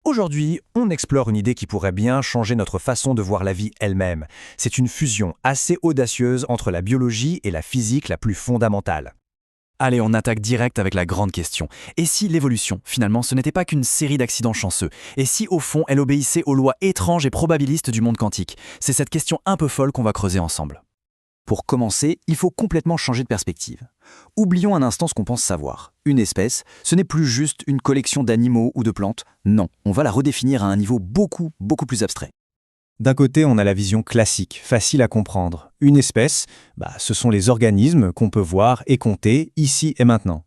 Aujourd'hui, on explore une idée qui pourrait bien changer notre façon de voir la vie elle-même. C'est une fusion assez audacieuse entre la biologie et la physique la plus fondamentale. Allez, on attaque direct avec la grande question. Et si l'évolution, finalement, ce n'était pas qu'une série d'accidents chanceux? Et si, au fond, elle obéissait aux lois étranges et probabilistes du monde quantique? C'est cette question un peu folle qu'on va creuser ensemble. Pour commencer, il faut complètement changer de perspective. Oublions un instant ce qu'on pense savoir. Une espèce, ce n'est plus juste une collection d'animaux ou de plantes. Non, on va la redéfinir à un niveau beaucoup plus abstrait. D'un côté, on a la vision classique, facile à comprendre. Une espèce, ce sont les organismes qu'on peut voir et compter ici et maintenant.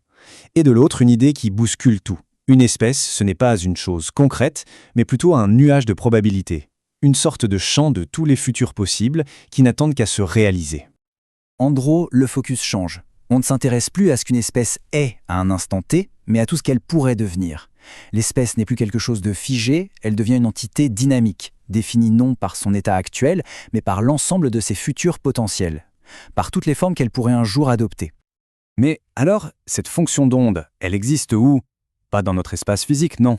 Et de l'autre, une idée qui bouscule tout. Une espèce, ce n'est pas une chose concrète, mais plutôt un nuage de probabilités. Une sorte de champ de tous les futurs possibles qui n'attendent qu'à se réaliser. En gros, le focus change. On ne s'intéresse plus à ce qu'une espèce est à un instant T, mais à tout ce qu'elle pourrait devenir. L'espèce n'est plus quelque chose de figé, elle devient une entité dynamique, définie non par son état actuel, mais par l'ensemble de ses futurs potentiels, par toutes les formes qu'elle pourrait un jour adopter. Mais alors, cette fonction d'onde, elle existe où? Pas dans notre espace physique, non.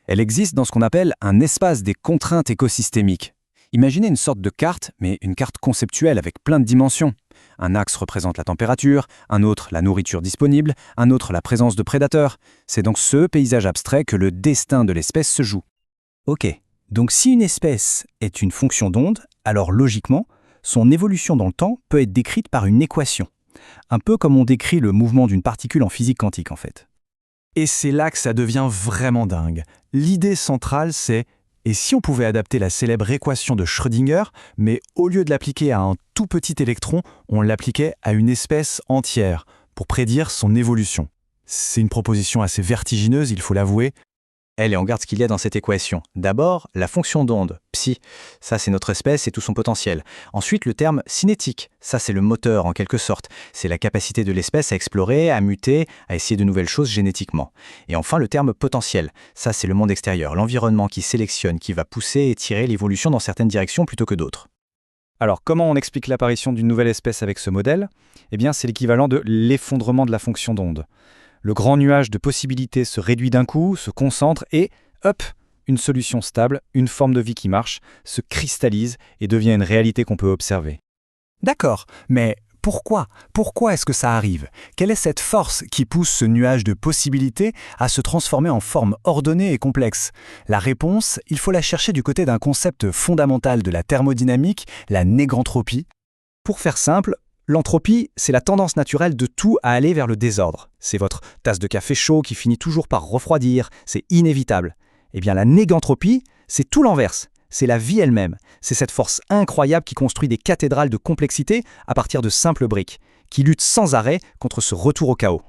Elle existe dans ce qu'on appelle un espace des contraintes écosystémiques. Imaginez une sorte de carte, mais une carte conceptuelle avec plein de dimensions. Un axe représente la température, un autre la nourriture disponible, un autre la présence de prédateurs. C'est dans ce paysage abstrait que le destin de l'espèce se joue. Ok, donc si une espèce est une fonction d'onde, alors logiquement, son évolution dans le temps peut être décrite par une équation. Un peu comme on décrit le mouvement d'une particule en physique quantique en fait. Et c'est là que ça devient vraiment dingue. L'idée centrale, c'est et si on pouvait adapter la célèbre équation de Schrödinger, mais au lieu de l'appliquer à un tout petit électron, on l'appliquait à une espèce entière, pour prédire son évolution. C'est une proposition assez vertigineuse, il faut l'avouer. Et on regarde ce qu'il y a dans cette équation. D'abord, la fonction d'onde, psi, ça c'est notre espèce et tout son potentiel. Ensuite, le terme cinétique, ça c'est le moteur en quelque sorte. C'est la capacité de l'espèce à explorer, à muter, à essayer de nouvelles choses génétiquement. Et enfin, le terme potentiel, ça c'est le monde extérieur, l'environnement qui sélectionne, qui va pousser et tirer l'évolution dans certaines directions plutôt que d'autres. Alors, comment on explique l'apparition d'une nouvelle espèce avec ce modèle? Eh bien, c'est l'équivalent de l'effondrement de la fonction d'onde. Le grand nuage de possibilités se réduit d'un coup, se concentre et, hop, une solution stable, une forme de vie qui marche, se cristallise et devient une réalité qu'on peut observer. D'accord, mais pourquoi? Pourquoi est-ce que ça arrive? Quelle est cette force qui pousse ce nuage de possibilités à se transformer en forme ordonnée et complexe? La réponse, il faut la chercher du côté d'un concept fondamental de la thermodynamique, la négantropie. Pour faire simple, l'entropie, c'est la tendance naturelle de tout à aller vers le désordre. C'est votre tasse de café chaud qui finit toujours par refroidir, c'est inévitable. Eh bien, la négantropie, c'est tout l'inverse. C'est la vie elle-même. C'est cette force incroyable qui construit des cathédrales de complexité à partir de simples briques, qui lutte sans arrêt contre ce retour au chaos.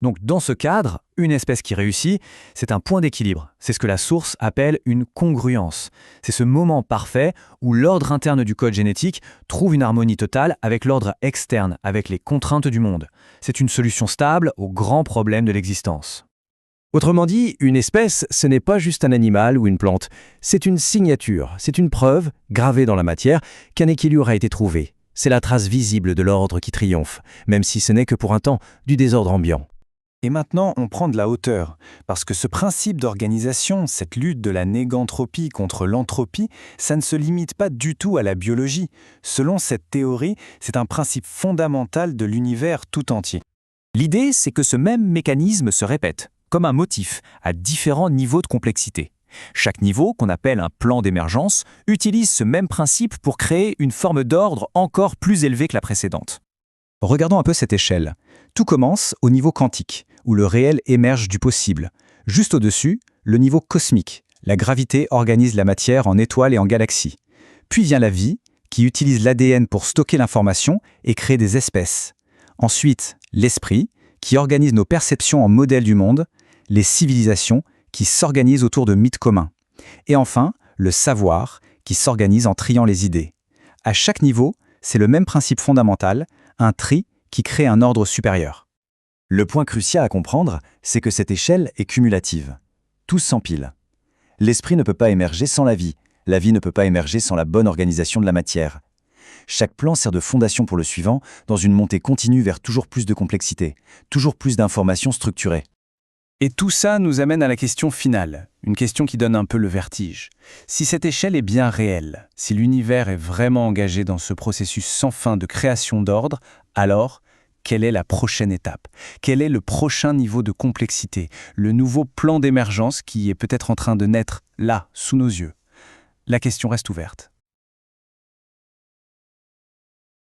Donc, dans ce cadre, une espèce qui réussit, c'est un point d'équilibre. C'est ce que la source appelle une congruence. C'est ce moment parfait où l'ordre interne du code génétique trouve une harmonie totale avec l'ordre externe, avec les contraintes du monde. C'est une solution stable aux grands problèmes de l'existence. Autrement dit, une espèce, ce n'est pas juste un animal ou une plante. C'est une signature, c'est une preuve, gravée dans la matière, qu'un équilibre a été trouvé. C'est la trace visible de l'ordre qui triomphe, même si ce n'est que pour un temps du désordre ambiant. Et maintenant, on prend de la hauteur, parce que ce principe d'organisation, cette lutte de la négantropie contre l'entropie, ça ne se limite pas du tout à la biologie. Selon cette théorie, c'est un principe fondamental de l'univers tout entier. L'idée, c'est que ce même mécanisme se répète, comme un motif, à différents niveaux de complexité. Chaque niveau, qu'on appelle un plan d'émergence, utilise ce même principe pour créer une forme d'ordre encore plus élevée que la précédente. Regardons un peu cette échelle. Tout commence au niveau quantique, où le réel émerge du possible. Juste au-dessus, le niveau cosmique. La gravité organise la matière en étoiles et en galaxies. Puis vient la vie, qui utilise l'ADN pour stocker l'information et créer des espèces. Ensuite, l'esprit, qui organise nos perceptions en modèles du monde, les civilisations, qui s'organisent autour de mythes communs. Et enfin, le savoir, qui s'organise en triant les idées. À chaque niveau, c'est le même principe fondamental, un tri qui crée un ordre supérieur. Le point crucial à comprendre, c'est que cette échelle est cumulative. Tout s'empile. L'esprit ne peut pas émerger sans la vie ne peut pas émerger sans la bonne organisation de la matière. Chaque plan sert de fondation pour le suivant, dans une montée continue vers toujours plus de complexité, toujours plus d'informations structurées. Et tout ça nous amène à la question finale, une question qui donne un peu le vertige. Si cette échelle est bien réelle, si l'univers est vraiment engagé dans ce processus sans fin de création d'ordre, alors, quelle est la prochaine étape? Quel est le prochain niveau de complexité? Le nouveau plan d'émergence qui est peut-être en train de naître là, sous nos yeux? La question reste ouverte.